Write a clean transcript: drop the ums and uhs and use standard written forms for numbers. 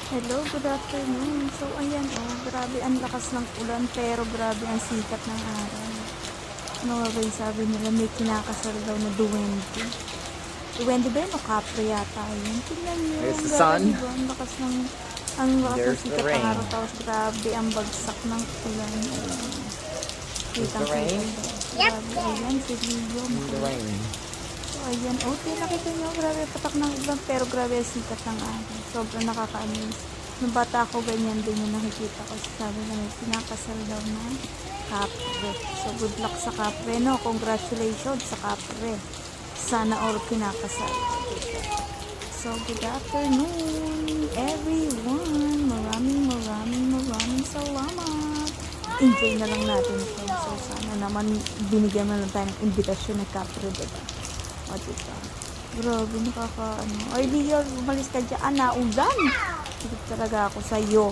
Hello, good afternoon. So, ayan grabe ang lakas ng ulan pero grabe ang sikat ng araw. Ano nga ba yung sabi nila, may kinakasal daw na duwende. Duwende ba yun o kapre yata yun? Tingnan nyo, There's the grabe sun. diba? Ang lakas ng There's the sikat ng rain. araw. Tapos grabe ang bagsak ng ulan. There's the rain. Grabe, ayan, si Leo. The rain. Ayan, nakita nyo, grabe patak ng ulan, pero grabe ang sikat ng araw. Sobrang nakaka-amaze. Nung bata ako, ganyan din yung nakikita ko. Sabi na may pinakasal daw na kapre. So, good luck sa kapre, no? Congratulations sa kapre. Sana all kinakasal. So, good afternoon, everyone. Maraming salamat. Enjoy na lang natin ito. So, sana naman binigyan mo lang tayo ng imbitasyon ng kapre, diba? O, diba? Grabe, Ay, Leo, umalis ka dyan. Naulan. Hindi talaga ako sa'yo.